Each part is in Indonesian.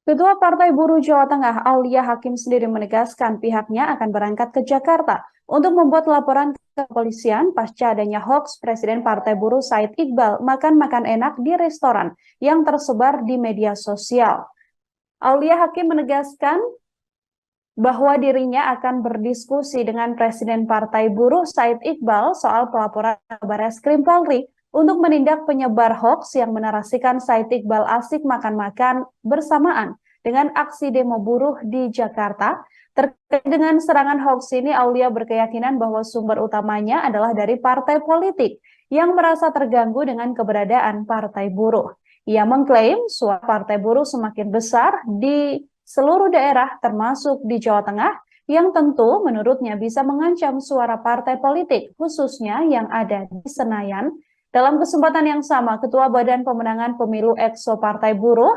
Ketua Partai Buruh Jawa Tengah, Aulia Hakim sendiri menegaskan pihaknya akan berangkat ke Jakarta untuk membuat laporan ke kepolisian pasca adanya hoaks Presiden Partai Buruh Said Iqbal makan-makan enak di restoran yang tersebar di media sosial. Aulia Hakim menegaskan bahwa dirinya akan berdiskusi dengan Presiden Partai Buruh Said Iqbal soal pelaporan ke Barreskrim Polri untuk menindak penyebar hoaks yang menarasikan Said Iqbal asik makan-makan bersamaan dengan aksi demo buruh di Jakarta. Terkait dengan serangan hoaks ini, Aulia berkeyakinan bahwa sumber utamanya adalah dari partai politik yang merasa terganggu dengan keberadaan partai buruh. Ia mengklaim suara partai buruh semakin besar di seluruh daerah termasuk di Jawa Tengah yang tentu menurutnya bisa mengancam suara partai politik khususnya yang ada di Senayan. Dalam kesempatan yang sama, Ketua Badan Pemenangan Pemilu EXO Partai Buruh,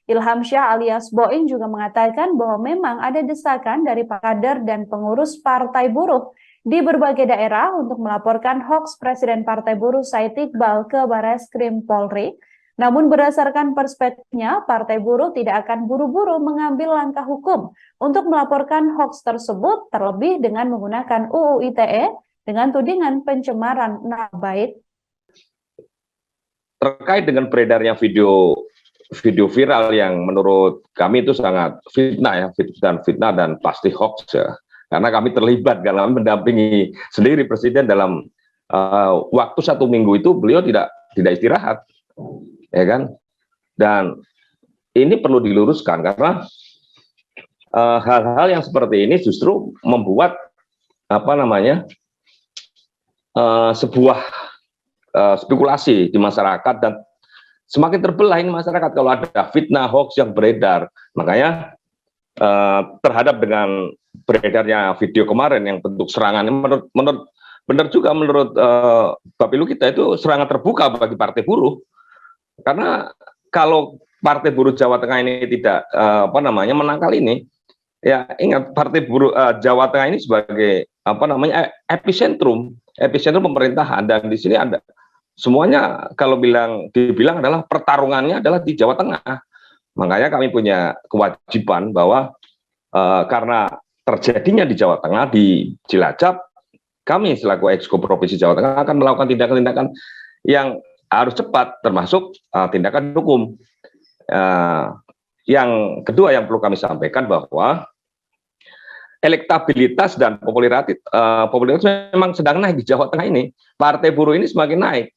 Ilham Syah alias Boing juga mengatakan bahwa memang ada desakan dari kader dan pengurus Partai Buruh di berbagai daerah untuk melaporkan hoaks Presiden Partai Buruh Said Iqbal ke Barreskrim Polri. Namun berdasarkan perspektifnya, Partai Buruh tidak akan buru-buru mengambil langkah hukum untuk melaporkan hoaks tersebut, terlebih dengan menggunakan UU ITE dengan tudingan pencemaran nama baik. Terkait dengan beredarnya video viral yang menurut kami itu sangat fitnah dan pasti hoax ya. Karena kami terlibat dalam mendampingi sendiri Presiden dalam waktu 1 minggu itu beliau tidak istirahat, ya kan? Dan ini perlu diluruskan karena hal-hal yang seperti ini justru membuat sebuah spekulasi di masyarakat dan semakin terbelah ini masyarakat kalau ada fitnah hoax yang beredar. Makanya terhadap dengan beredarnya video kemarin yang bentuk serangan benar juga menurut Bapilu kita itu serangan terbuka bagi Partai Buruh. Karena kalau Partai Buruh Jawa Tengah ini tidak menangkal ini, ya ingat Partai Buruh Jawa Tengah ini sebagai epicentrum pemerintahan, dan di sini ada semuanya kalau dibilang adalah pertarungannya adalah di Jawa Tengah. Makanya kami punya kewajiban bahwa karena terjadinya di Jawa Tengah, di Cilacap, kami selaku Exco Provinsi Jawa Tengah akan melakukan tindakan-tindakan yang harus cepat, termasuk tindakan hukum. Yang kedua yang perlu kami sampaikan bahwa elektabilitas dan popularitas memang sedang naik di Jawa Tengah ini. Partai Buruh ini semakin naik.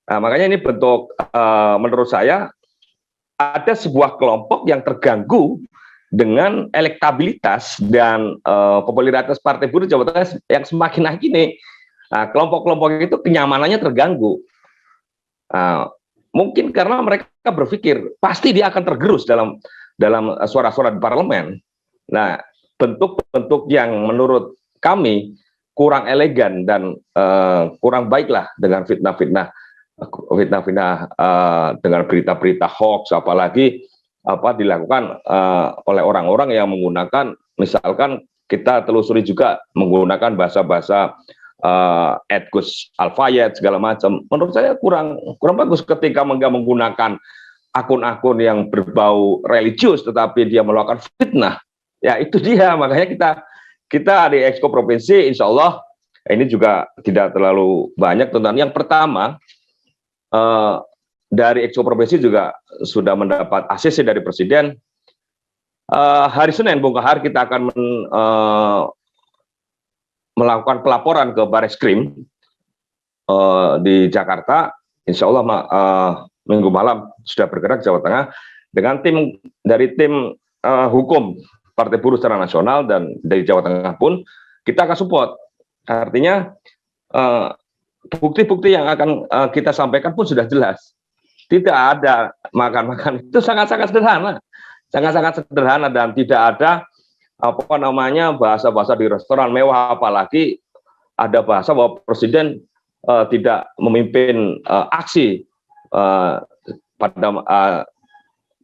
Nah, makanya ini bentuk menurut saya ada sebuah kelompok yang terganggu dengan elektabilitas dan popularitas Partai Buruh Jawa Tengah yang semakin naik ini. Nah, kelompok-kelompok itu kenyamanannya terganggu. Mungkin karena mereka berpikir pasti dia akan tergerus dalam suara-suara di parlemen. Nah, bentuk-bentuk yang menurut kami kurang elegan dan kurang baiklah dengan fitnah dengan berita-berita hoax, apalagi dilakukan oleh orang-orang yang menggunakan, misalkan kita telusuri juga menggunakan bahasa-bahasa Gus Al-Fayed segala macam. Menurut saya kurang bagus ketika menggunakan akun-akun yang berbau religius tetapi dia melakukan fitnah. Ya itu dia, makanya kita di Exco Provinsi insya Allah ini juga tidak terlalu banyak tuntutan. Yang pertama, dari Exco Provinsi juga sudah mendapat ACC dari Presiden. Hari Senin Bung Kahar kita akan melakukan pelaporan ke Barreskrim di Jakarta. Insya Allah minggu malam sudah bergerak Jawa Tengah dengan tim hukum Partai Buruh secara nasional, dan dari Jawa Tengah pun kita akan support. Artinya bukti-bukti yang akan kita sampaikan pun sudah jelas. Tidak ada makan-makan, itu sangat-sangat sederhana dan tidak ada bahasa-bahasa di restoran mewah, apalagi ada bahasa bahwa Presiden tidak memimpin aksi pada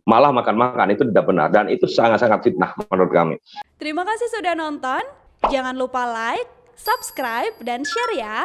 malah makan-makan. Itu tidak benar dan itu sangat-sangat fitnah menurut kami. Terima kasih sudah nonton. Jangan lupa like, subscribe, dan share ya.